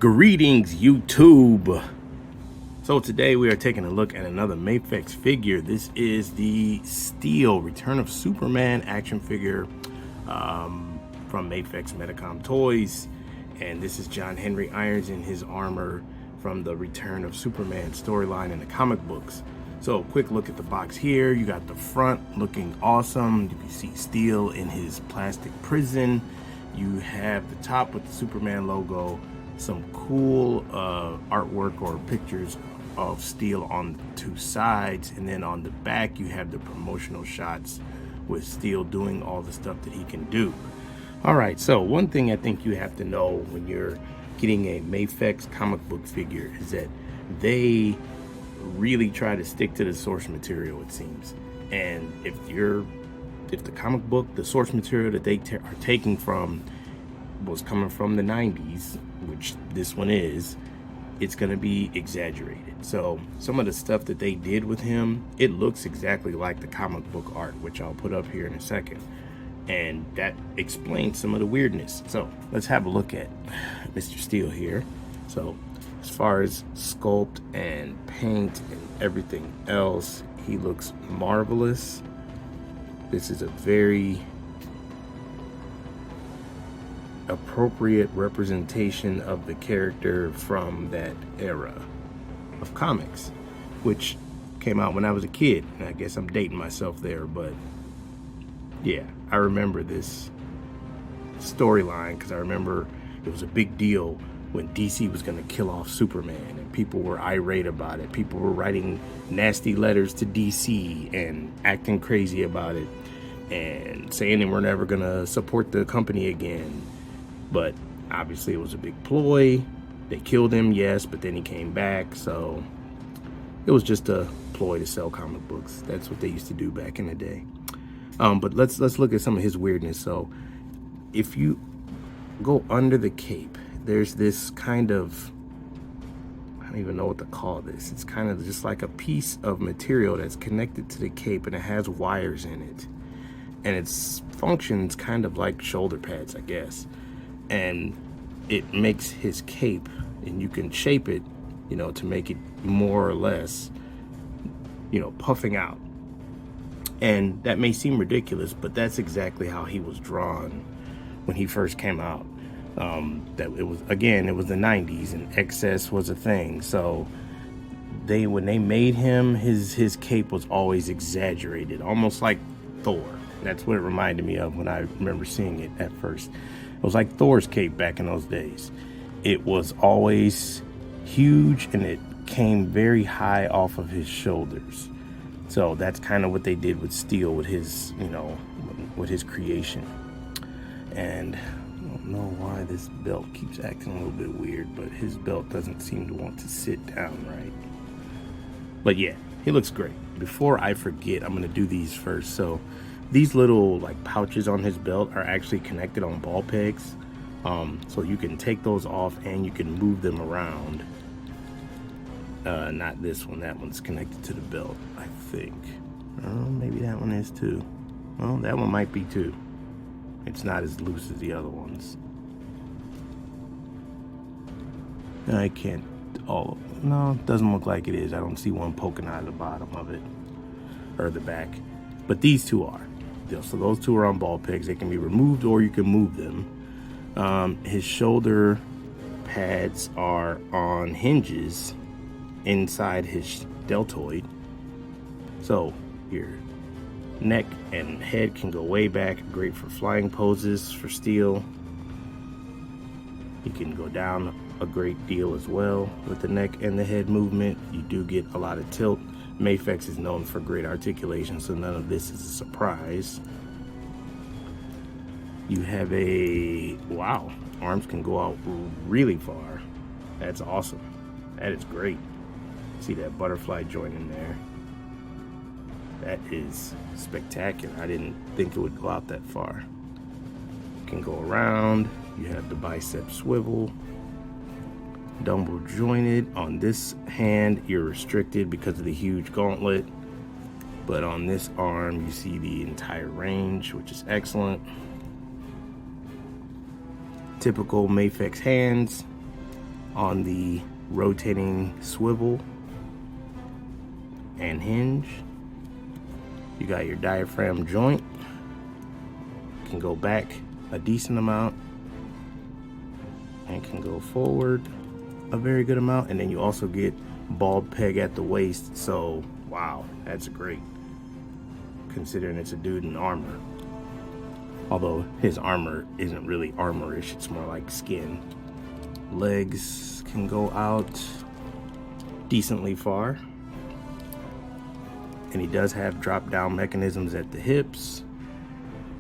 Greetings, YouTube. So today we are taking a look at another Mafex figure. This is the Steel Return of Superman action figure from Mafex MediCom Toys. And this is John Henry Irons in his armor from the Return of Superman storyline in the comic books. So quick look at the box here. You got the front looking awesome. You can see Steel in his plastic prison. You have the top with the Superman logo. Some cool artwork or pictures of Steel on the two sides, and then on the back you have the promotional shots with Steel doing all the stuff that he can do. All right, so one thing I think you have to know when you're getting a Mafex comic book figure is that they really try to stick to the source material, it seems. And if the comic book, the source material that they are taking from was coming from the 90s, which this one is, it's going to be exaggerated. So some of the stuff that they did with him, it looks exactly like the comic book art, which I'll put up here in a second. And that explains some of the weirdness. So let's have a look at Mr. Steel here. So as far as sculpt and paint and everything else, he looks marvelous. This is a very appropriate representation of the character from that era of comics, which came out when I was a kid. And I guess I'm dating myself there, but yeah, I remember this storyline because I remember it was a big deal when DC was going to kill off Superman, and people were irate about it. People were writing nasty letters to DC and acting crazy about it and saying they were never going to support the company again. But obviously it was a big ploy. They killed him, yes, but then he came back. So it was just a ploy to sell comic books. That's what they used to do back in the day. But let's look at some of his weirdness. So if you go under the cape, there's this kind of, I don't even know what to call this. It's kind of just like a piece of material that's connected to the cape, and it has wires in it. And it functions kind of like shoulder pads, I guess. And it makes his cape, and you can shape it, you know, to make it more or less, you know, puffing out. And that may seem ridiculous, but that's exactly how he was drawn when he first came out. That it was, again, it was the 90s and excess was a thing. So when they made him, his cape was always exaggerated, almost like Thor. That's what it reminded me of when I remember seeing it at first. It was like Thor's cape back in those days. It was always huge, and it came very high off of his shoulders. So that's kind of what they did with Steel, with his, you know, with his creation. And I don't know why this belt keeps acting a little bit weird, but his belt doesn't seem to want to sit down right. But yeah, he looks great. Before I forget, I'm going to do these first. So these little like pouches on his belt are actually connected on ball pegs. So you can take those off and you can move them around. Not this one, that one's connected to the belt, I think. Maybe that one is too. Well, that one might be too. It's not as loose as the other ones. I can't, oh, no, it doesn't look like it is. I don't see one poking out of the bottom of it, or the back. But these two are. So those two are on ball pegs. They can be removed or you can move them. His shoulder pads are on hinges inside his deltoid. So your neck and head can go way back. Great for flying poses for Steel. You can go down a great deal as well with the neck and the head movement. You do get a lot of tilt. Mafex is known for great articulation, so none of this is a surprise. You have wow, arms can go out really far. That's awesome. That is great. See that butterfly joint in there? That is spectacular. I didn't think it would go out that far. You can go around. You have the bicep swivel. Double jointed. On this hand, you're restricted because of the huge gauntlet, but on this arm you see the entire range, which is excellent. Typical Mafex hands. on the rotating swivel and hinge. You got your diaphragm joint. Can go back a decent amount and can go forward a very good amount, and then you also get bald peg at the waist. So wow, that's great considering it's a dude in armor, although his armor isn't really armorish, it's more like skin. Legs can go out decently far, and he does have drop down mechanisms at the hips,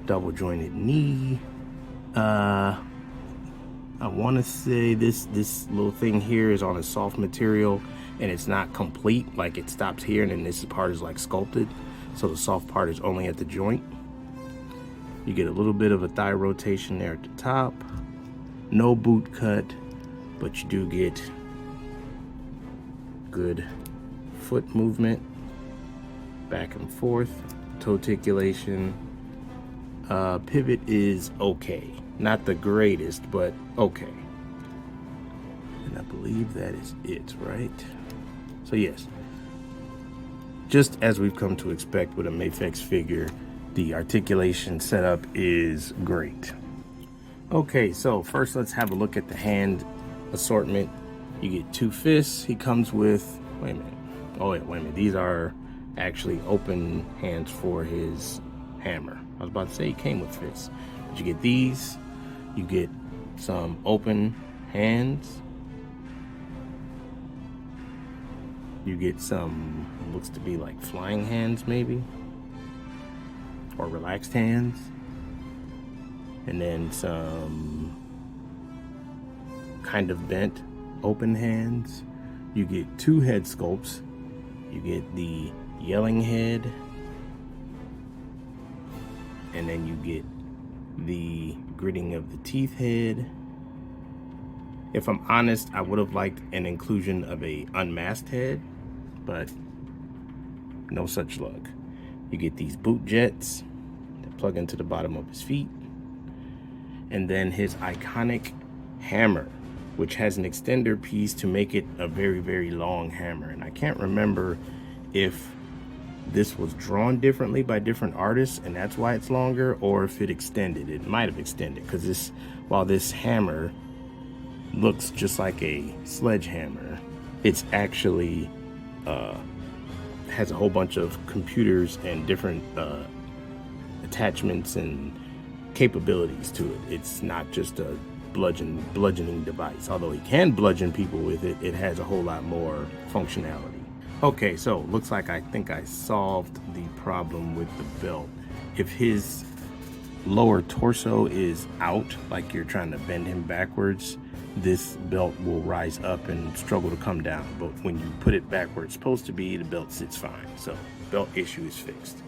double jointed knee. I want to say this little thing here is on a soft material, and it's not complete. Like, it stops here, and then this part is like sculpted, so the soft part is only at the joint. You get a little bit of a thigh rotation there at the top. No boot cut, but you do get good foot movement, back and forth, toe articulation. Pivot is okay. Not the greatest, but okay. And I believe that is it, right? So yes, just as we've come to expect with a Mafex figure, the articulation setup is great. Okay, so first let's have a look at the hand assortment. You get 2 fists. He comes with, wait a minute. Oh wait a minute. These are actually open hands for his hammer. I was about to say he came with fists. But you get these. You get some open hands. You get some, looks to be like flying hands maybe, or relaxed hands. And then some kind of bent open hands. You get 2 head sculpts. You get the yelling head, and then you get the gritting of the teeth head. If I'm honest, I would have liked an inclusion of a unmasked head, but no such luck. You get these boot jets that plug into the bottom of his feet, and then his iconic hammer, which has an extender piece to make it a very, very long hammer. And I can't remember if this was drawn differently by different artists and that's why it's longer, or if it extended. It might have extended, because this, while this hammer looks just like a sledgehammer, it's actually has a whole bunch of computers and different attachments and capabilities to it. It's not just a bludgeoning device. Although he can bludgeon people with it, it has a whole lot more functionality. Okay, so looks like I think I solved the problem with the belt. If his lower torso is out, like you're trying to bend him backwards, this belt will rise up and struggle to come down. But when you put it back where it's supposed to be, the belt sits fine. So belt issue is fixed.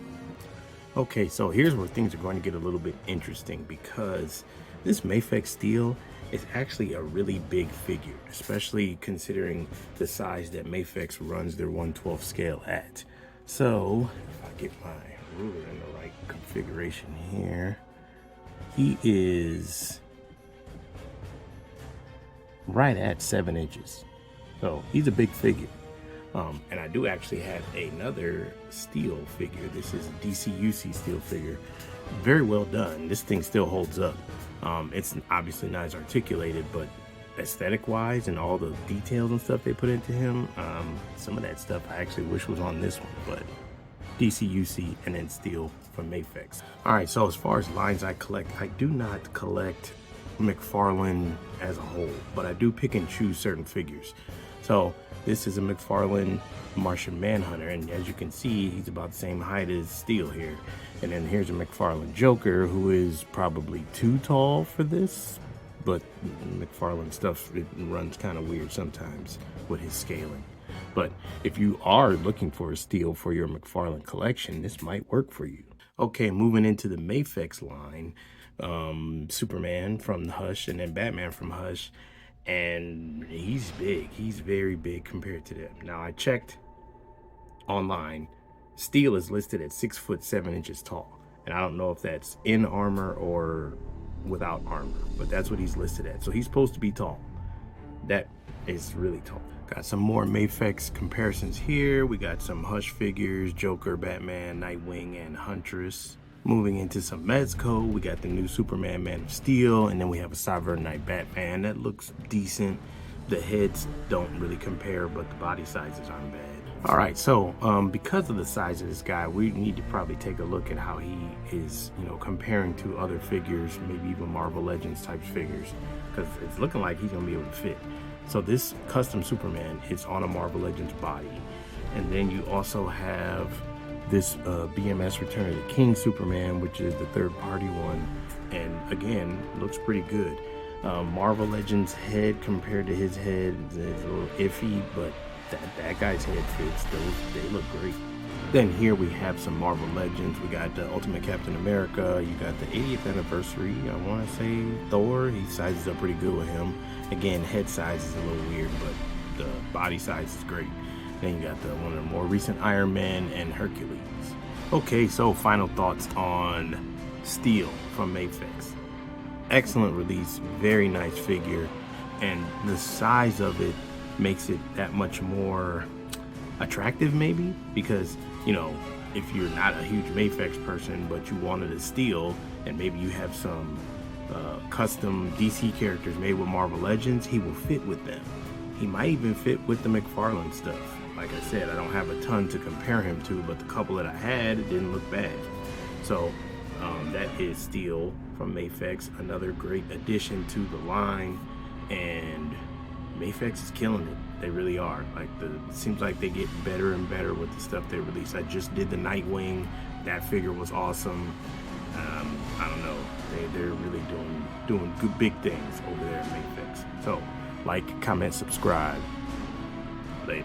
Okay, so here's where things are going to get a little bit interesting, because this Mafex steel is actually a really big figure, especially considering the size that Mafex runs their 1/12 scale at. So if I get my ruler in the right configuration here, he is right at 7 inches. So he's a big figure. And I do actually have another steel figure. This is a DCUC steel figure. Very well done. This thing still holds up. It's obviously not as articulated, but aesthetic wise and all the details and stuff they put into him, some of that stuff I actually wish was on this one, but DCUC and then steel from Mafex. All right, so as far as lines I collect, I do not collect McFarlane as a whole, but I do pick and choose certain figures. So this is a McFarlane Martian Manhunter, and as you can see, he's about the same height as Steel here. And then here's a McFarlane Joker, who is probably too tall for this, but McFarlane stuff, it runs kind of weird sometimes with his scaling. But if you are looking for a steel for your McFarlane collection, this might work for you. Okay, moving into the Mafex line, Superman from Hush and then Batman from Hush, and he's big. He's very big compared to them. Now I checked online. Steel is listed at 6 foot 7 inches tall, and I don't know if that's in armor or without armor, but that's what he's listed at. So he's supposed to be tall. That It's really tall. Got some more Mafex comparisons here. We got some Hush figures, Joker, Batman, Nightwing, and Huntress. Moving into some Medco, we got the new Superman, Man of Steel, and then we have a Sovereign Knight Batman that looks decent. The heads don't really compare, but the body sizes aren't bad. All right, so because of the size of this guy, we need to probably take a look at how he is, you know, comparing to other figures, maybe even Marvel Legends type figures, because it's looking like he's gonna be able to fit. So this custom Superman is on a Marvel Legends body, and then you also have this BMS Return of the King Superman, which is the third-party one, and again looks pretty good. Marvel Legends head compared to his head is a little iffy, but that guy's head fits. They look great. Then here we have some Marvel Legends. We got the Ultimate Captain America. You got the 80th anniversary. I want to say Thor. He sizes up pretty good with him. Again, head size is a little weird, but the body size is great. Then you got one of the more recent Iron Man and Hercules. Okay, so final thoughts on Steel from Mafex. Excellent release, very nice figure, and the size of it makes it that much more attractive, maybe, because, you know, if you're not a huge Mafex person but you wanted a Steel, and maybe you have some custom DC characters made with Marvel Legends, he will fit with them. He might even fit with the McFarlane stuff. Like I said, I don't have a ton to compare him to, but the couple that I had, it didn't look bad. So that is Steel from Mafex, another great addition to the line, and Mafex is killing it. They really are. Like, it seems like they get better and better with the stuff they release. I just did the Nightwing. That figure was awesome. I don't know. They're really doing good big things over there at Mafex. So, like, comment, subscribe. Later.